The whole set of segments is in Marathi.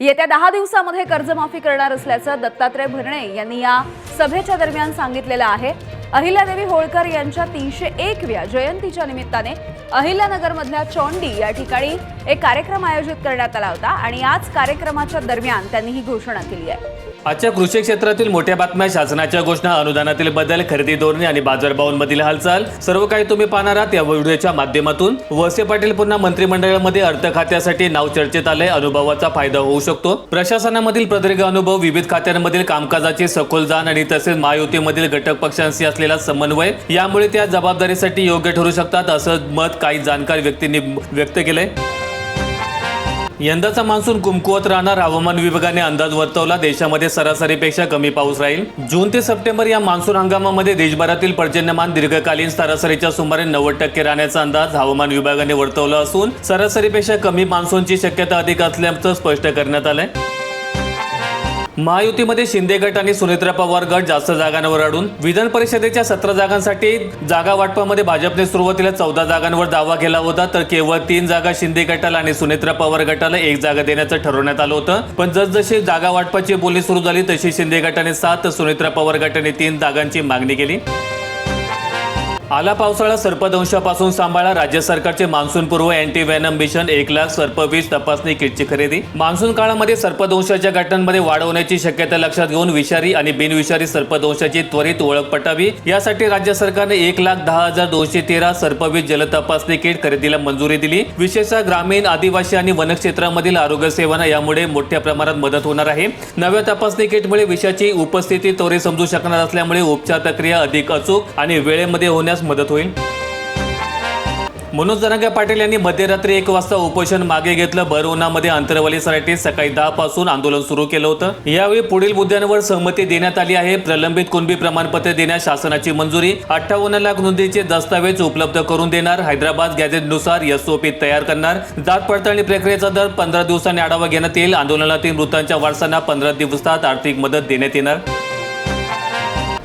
येत्या 10 दिवसांमध्ये कर्जमाफी करणार असल्याचं दत्तात्रय भरणे यांनी या सभेच्या दरम्यान सांगितलेलं आहे। अहिल्यादेवी होळकर यांच्या 301व्या जयंतीच्या निमित्ताने अहिल्यानगरमधल्या चोंडी या ठिकाणी एक कार्यक्रम आयोजित करण्यात आला होता आणि याच कार्यक्रमाच्या दरम्यान त्यांनी ही घोषणा केली आहे। आजच्या कृषी क्षेत्रातील मोठ्या बातम्या, शासनाच्या घोषणा, अनुदानातील बदल, खरेदी धोरणे आणि बाजारभावांमधील हालचाल सर्व काही तुम्ही पाहणार आहात या व्हिडिओच्या माध्यमातून। वळसे पाटील पुन्हा मंत्रिमंडळामध्ये अर्थ खात्यासाठी नाव चर्चेत आले, अनुभवाचा फायदा होऊ शकतो। प्रशासनामधील प्रदीर्घ अनुभव, विविध खात्यांमधील कामकाजाची सखोल जाण आणि तसेच महायुतीमधील घटक पक्षांशी असलेला समन्वय यामुळे त्या जबाबदारीसाठी योग्य ठरू शकतात असं मत काही जाणकार व्यक्तींनी व्यक्त केलंय। यंदाचा मान्सून कमकुवत राहणार, हवामान विभागाने अंदाज वर्तवला। देशामध्ये सरासरीपेक्षा कमी पाऊस राहील। जून ते सप्टेंबर या मान्सून हंगामामध्ये देशभरातील पर्जन्यमान दीर्घकालीन सरासरीच्या सुमारे 90% राहण्याचा अंदाज हवामान विभागाने वर्तवला असून सरासरीपेक्षा कमी मान्सूनची शक्यता अधिक असल्याचं स्पष्ट करण्यात आलंय। महायुतीमध्ये शिंदे गट आणि सुनेत्रा पवार गट जास्त जागांवर अडून विधान परिषदेच्या 17 जागांसाठी जागा वाटपामध्ये भाजपने सुरुवातीला 14 जागांवर दावा केला होता, तर केवळ 3 जागा शिंदे गटाला आणि सुनेत्रा पवार गटाला 1 जागा देण्याचं ठरवण्यात आलं होतं। पण जसजशी जागा वाटपाची बोलणी सुरू झाली तशी शिंदे गटाने 7 तर सुनेत्रा पवार गटाने 3 जागांची मागणी केली। आला पावसाळा, सर्पदंशापासून सांभाळा। राज्य सरकारचे मान्सूनपूर्व अँटी व्हेनम मिशन 1 लाख सर्पविष तपासणी किटची खरेदी। मान्सून काळामध्ये सर्पदंशाच्या घटनांमध्ये वाढ होण्याची शक्यता लक्षात घेऊन विषारी आणि बिनविषारी सर्पदंशाची त्वरित ओळख पटावी यासाठी राज्य सरकारने 1,10,213 सर्पविष जल तपासणी किट खरेदीला मंजुरी दिली। विशेषतः ग्रामीण, आदिवासी आणि वनक्षेत्रामधील आरोग्य सेवांना यामुळे मोठ्या प्रमाणात मदत होणार आहे। नव्या तपासणी किटमुळे विषाची उपस्थिती त्वरित समजू शकणार असल्यामुळे उपचार प्रक्रिया अधिक अचूक आणि वेळेमध्ये होण्यास मदत होईल। मनोज जरांगे पाटील यांनी मध्यरात्री 1 वाजता उपोषण मागे घेतलं। भर उन्हामध्ये अंतरवाली सराटीत सकाळी 10 पासून आंदोलन सुरू केलं होतं। यावेळी पुढील मुद्द्यांवर सहमती देण्यात आली आहे। प्रलंबित कुणबी प्रमाणपत्र देण्यास शासनाची मंजुरी, 58 लाख नोंदीचे दस्तावेज उपलब्ध करून देणार, हैदराबाद गॅझेटनुसार एसओपी तयार करणार, जात पडताळणी प्रक्रियेचा दर 15 दिवसांनी आढावा घेण्यात येईल, आंदोलनातील मृतांच्या वारसांना 15 दिवसात आर्थिक मदत देण्यात येणार।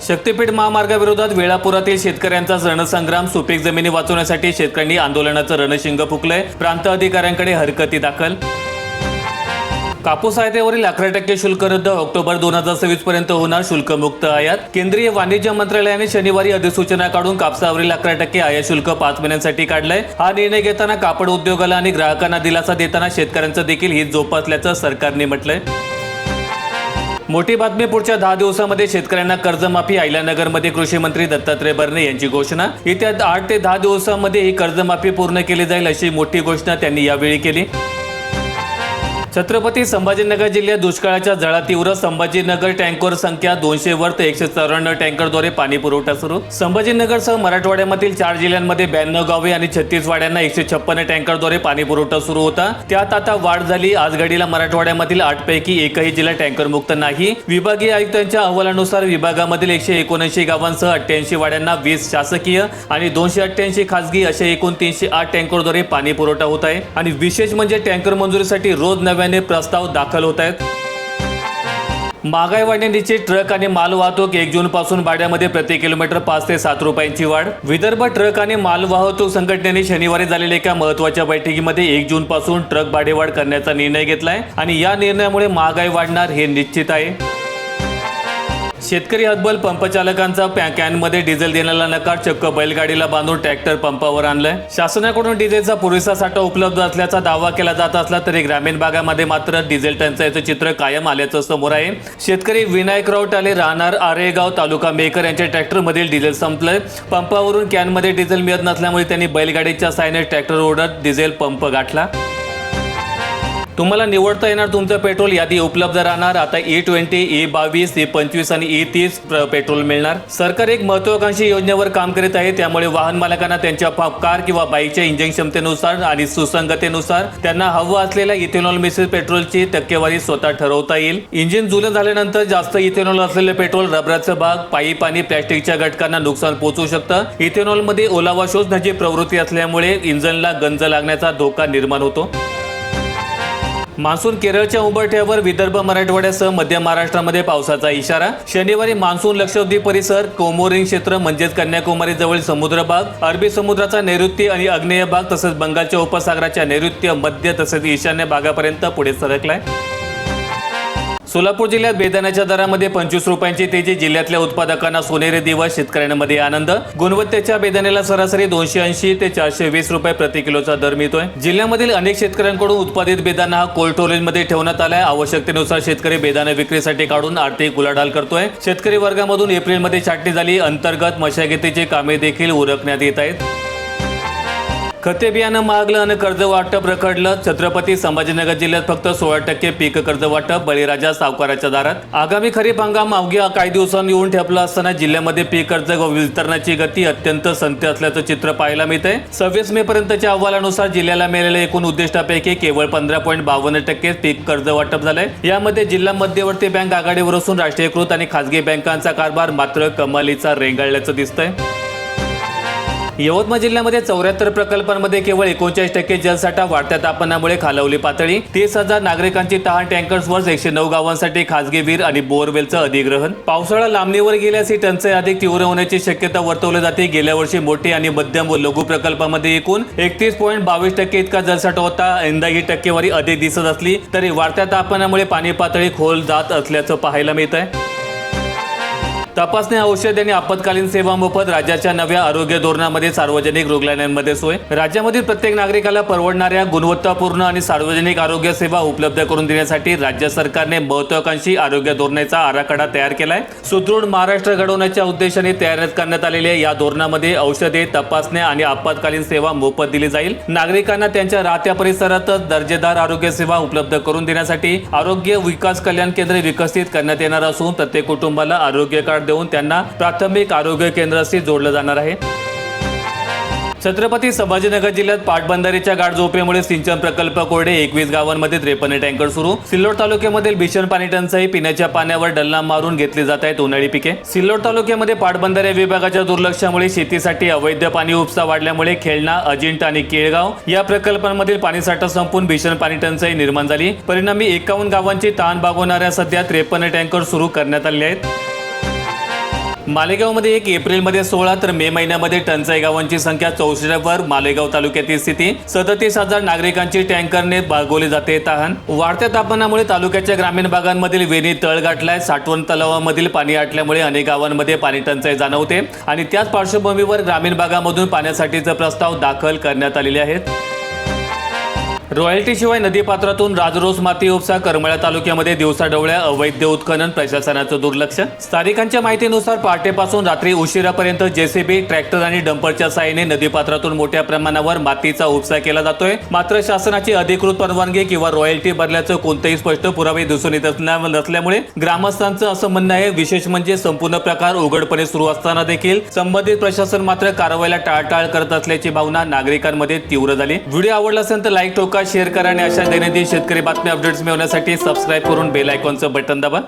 शक्तीपीठ महामार्गाविरोधात वेळापुरातील शेतकऱ्यांचा रणसंग्राम, सुपीक जमिनी वाचवण्यासाठी शेतकऱ्यांनी आंदोलनाचं रणशिंग फुंकलंय। प्रांत अधिकाऱ्यांकडे हरकती दाखल। कापूस आयातीवरील 11% शुल्क रद्द, ऑक्टोबर 2026 पर्यंत होणार शुल्कमुक्त आयात। केंद्रीय वाणिज्य मंत्रालयाने शनिवारी अधिसूचना काढून कापसावरील 11% आयात शुल्क 5 महिन्यांसाठी काढलंय। हा निर्णय घेताना कापड उद्योगाला आणि ग्राहकांना दिलासा देताना शेतकऱ्यांचं देखील हित जोपासल्याचं सरकारने म्हटलंय। मोठी बातमी, पुढच्या 10 दिवसांमध्ये शेतकऱ्यांना कर्जमाफी। अहिल्यानगरमध्ये कृषी मंत्री दत्तात्रय भरणे यांची घोषणा। येत्या 8 ते 10 दिवसांमध्ये ही कर्जमाफी पूर्ण केली जाईल अशी मोठी घोषणा त्यांनी यावेळी केली। छत्रपती संभाजीनगर जिल्ह्यात दुष्काळाच्या झळा तीव्र, संभाजीनगर टँकर संख्या 200 वर तर 194 टँकरद्वारे पाणी पुरवठा सुरू। संभाजीनगरसह मराठवाड्यामधील 4 जिल्ह्यांमध्ये 92 गावे आणि 36 वाड्यांना 156 टँकरद्वारे पाणी पुरवठा सुरू होता। त्यात आता वाढ झाली। आज घडीला मराठवाड्यामधील 8 पैकी एकही जिल्हा टँकर मुक्त नाही। विभागीय आयुक्तांच्या अहवालानुसार विभागामधील 179 गावांसह 88 वाड्यांना 20 शासकीय आणि 288 खासगी असे एकूण 308 टँकरद्वारे पाणी पुरवठा होत आहे। आणि विशेष म्हणजे टँकर मंजुरीसाठी रोज नव्याने प्रस्ताव दाखल होत आहेत। महागाई वाढण्याची ट्रक आणि माल वाहतूक 1 जून पासून भाड्यामध्ये प्रति किलोमीटर 5 ते 7 रुपयांची वाढ। विदर्भ ट्रक आणि माल वाहतूक संघटनेने शनिवारी झालेल्या एका महत्त्वाच्या बैठकीमध्ये 1 जून पासून ट्रक भाडेवाढ करण्याचा निर्णय घेतलाय आणि या निर्णयामुळे महागाई वाढणार हे निश्चित आहे। शेतकरी हतबल, पंपचालकांचा कॅनमध्ये डिझेल देण्याला नकार, चक्क बैलगाडीला बांधून ट्रॅक्टर पंपावर आणलाय। शासनाकडून डिझेलचा पुरेसा साठा उपलब्ध असल्याचा दावा केला जात असला तरी ग्रामीण भागामध्ये मात्र डिझेल टंचाईचं चित्र कायम आल्याचं समोर आहे। शेतकरी विनायकराव टाले राहणार आरेगाव तालुका मेकर यांच्या ट्रॅक्टरमधील डिझेल संपलंय। पंपावरून कॅनमध्ये डिझेल मिळत नसल्यामुळे त्यांनी बैलगाडीच्या साहाय्याने ट्रॅक्टर ओढत डिझेल पंप गाठला। तुम्हाला निवडता येणार तुमचं पेट्रोल यादी उपलब्ध राहणार। आता E20, E22, E25 आणि E30 पेट्रोल मिळणार। सरकार एक महत्त्वाकांक्षी योजनेवर काम करीत आहे, त्यामुळे वाहन मालकांना त्यांच्या कार किंवा बाईकच्या इंजिन क्षमतेनुसार आणि सुसंगतेनुसार त्यांना हवं असलेल्या इथेनॉल मिश्रित पेट्रोलची टक्केवारी स्वतः ठरवता येईल। इंजिन जुनं झाल्यानंतर जास्त इथेनॉल असलेले पेट्रोल रबराचं भाग, पाईप आणि प्लॅस्टिकच्या घटकांना नुकसान पोहोचू शकतं। इथेनॉलमध्ये ओलावा शोषण्याची प्रवृत्ती असल्यामुळे इंजिनला गंज लागण्याचा धोका निर्माण होतो। मान्सून केरळच्या उंबरठ्यावर, विदर्भ, मराठवाड्यासह मध्य महाराष्ट्रामध्ये पावसाचा इशारा। शनिवारी मान्सून लक्षद्वीप परिसर, कोमोरिन क्षेत्र म्हणजेच कन्याकुमारी जवळ समुद्र भाग, अरबी समुद्राचा नैऋत्य आणि आग्नेय भाग तसेच बंगालच्या उपसागराच्या नैऋत्य, मध्य तसेच ईशान्य भागापर्यंत पुढे सरकलाय। सोलापूर जिल्ह्यात बेदाण्याच्या दरामध्ये 25 रुपयांची तेजी, जिल्ह्यातल्या उत्पादकांना सोनेरी दिवस, शेतकऱ्यांमध्ये आनंद. गुणवत्तेच्या बेदाण्याला सरासरी 280 ते 420 रुपये प्रति किलोचा दर मिळतोय. जिल्ह्यामधील अनेक शेतकऱ्यांकडून उत्पादित बेदाणा हा कोल्ड स्टोरेजमध्ये ठेवण्यात आलाय. आवश्यकतेनुसार शेतकरी बेदाणे विक्रीसाठी काढून आर्थिक उलाढाल करतोय. शेतकरी वर्गामधून एप्रिलमध्ये छाटणी झाली. अंतर्गत मशागतीची कामे देखील उरकण्यात येत आहेत. खते बियाणं महागलं आणि कर्ज वाटप रखडलं. छत्रपती संभाजीनगर जिल्ह्यात फक्त 16% पीक कर्ज वाटप, बळीराजा सावकाराच्या दारात. आगामी खरीप हंगाम अवघ्या काही दिवसांनी येऊन ठेपला असताना जिल्ह्यामध्ये पीक कर्ज वितरणाची गती अत्यंत संथ असल्याचं चित्र पाहायला मिळतंय. 26 मे पर्यंतच्या अहवालानुसार जिल्ह्याला मिळालेल्या एकूण उद्दिष्टापैकी केवळ 15.52% पीक कर्ज वाटप झालंय. यामध्ये जिल्हा मध्यवर्ती बँक आघाडीवर असून राष्ट्रीयकृत आणि खासगी बँकांचा कारभार मात्र कमालीचा रेंगाळल्याचं दिसतंय. यवतमाळ जिल्ह्यामध्ये 74 प्रकल्पांमध्ये केवळ 39% जलसाठा. वाढत्या तापमानामुळे खालावली पातळी. 30,000 नागरिकांची तहान. टँकर्सवर 109 गावांसाठी खासगी विहीर आणि बोअरवेलचं अधिग्रहण. पावसाळा लांबणीवर गेल्यास ही टंचाई अधिक तीव्र होण्याची शक्यता वर्तवली जाते. गेल्या वर्षी मोठी आणि मध्यम व लघु प्रकल्पामध्ये एकूण 31.22% इतका जलसाठा होता. यंदा ही टक्केवारी अधिक दिसत असली तरी वाढत्या तापमानामुळे पाणी पातळी खोल जात असल्याचं पाहायला मिळत आहे. तपासणी, औषध आणि आपत्कालीन सेवा मोफत. राज्याच्या नव्या आरोग्य धोरणामध्ये सार्वजनिक रुग्णालयांमध्ये सोय. राज्यामधील प्रत्येक नागरिकाला परवडणाऱ्या गुणवत्तापूर्ण आणि सार्वजनिक आरोग्य सेवा उपलब्ध करून देण्यासाठी राज्य सरकारने महत्त्वाकांक्षी आरोग्य धोरणाचा आराखडा तयार केलाय. सुदृढ महाराष्ट्र घडवण्याच्या उद्देशाने तयार करण्यात आलेल्या या धोरणामध्ये औषधे, तपासण्या आणि आपत्कालीन सेवा मोफत दिली जाईल. नागरिकांना त्यांच्या राहत्या परिसरातच दर्जेदार आरोग्य सेवा उपलब्ध करून देण्यासाठी आरोग्य विकास कल्याण केंद्र विकसित करण्यात येणार असून प्रत्येक कुटुंबाला आरोग्य कार्ड देऊन त्यांना प्राथमिक आरोग्य केंद्राशी जोडलं जाणार आहे. छत्रपती संभाजीनगर जिल्ह्यात पाटबंधारेच्या गाडझोपेमुळे सिंचन प्रकल्प कोरडे. 21 गावांमध्ये 53 टँकर सुरू. सिल्लोड तालुक्यामधील भीषण पाणी टंचाई. पिण्याच्या पाण्यावर डल्ला मारून घेतली जात आहेत उन्हाळी पिके. सिल्लोड तालुक्यामध्ये पाटबंधारे विभागाच्या दुर्लक्षामुळे शेतीसाठी अवैध पाणी उपसा वाढल्यामुळे खेळणा, अजिंठा आणि केळगाव या प्रकल्पांमधील पाणीसाठा संपून भीषण पाणी टंचाई निर्माण झाली. परिणामी 51 गावांची तहान भागवणाऱ्या सध्या 53 टँकर सुरू करण्यात आले आहेत. मालेगावमध्ये 1 एप्रिलमध्ये 16 तर मे महिन्यामध्ये टंचाई गावांची संख्या 64 वर. मालेगाव तालुक्यातील स्थिती. 37,000 नागरिकांची टँकरने भागवली जाते तहान. वाढत्या तापमानामुळे तालुक्याच्या ग्रामीण भागांमधील वेणी तळ गाठलाय. साठवण तलावामधील पाणी आटल्यामुळे अनेक गावांमध्ये पाणी टंचाई जाणवते आणि त्याच पार्श्वभूमीवर ग्रामीण भागामधून पाण्यासाठीचे प्रस्ताव दाखल करण्यात आलेले आहेत. रॉयल्टीशिवाय नदीपात्रातून राजरोस माती उपसा. करमाळा तालुक्यामध्ये दिवसाढवळ्या अवैध उत्खनन. प्रशासनाचं दुर्लक्ष. स्थानिकांच्या माहितीनुसार पहाटेपासून रात्री उशिरापर्यंत जेसीबी, ट्रॅक्टर आणि डंपरच्या साहाय्याने नदीपात्रातून मोठ्या प्रमाणावर मातीचा उपसा केला जातोय. मात्र शासनाची अधिकृत परवानगी किंवा रॉयल्टी भरल्याचं कोणतेही स्पष्ट पुरावे दिसून येत नसल्यामुळे ग्रामस्थांचं असं म्हणणं आहे. विशेष म्हणजे संपूर्ण प्रकार उघडपणे सुरू असताना देखील संबंधित प्रशासन मात्र कारवाईला टाळाटाळ करत असल्याची भावना नागरिकांमध्ये तीव्र झाली. व्हिडिओ आवडला असेल तर लाईक, शेअर करा आणि अशा दैनंदिन शेतकरी बातमी अपडेट्स मिळवण्यासाठी सबस्क्राईब करून बेल आयकॉनचं बटन दाबा.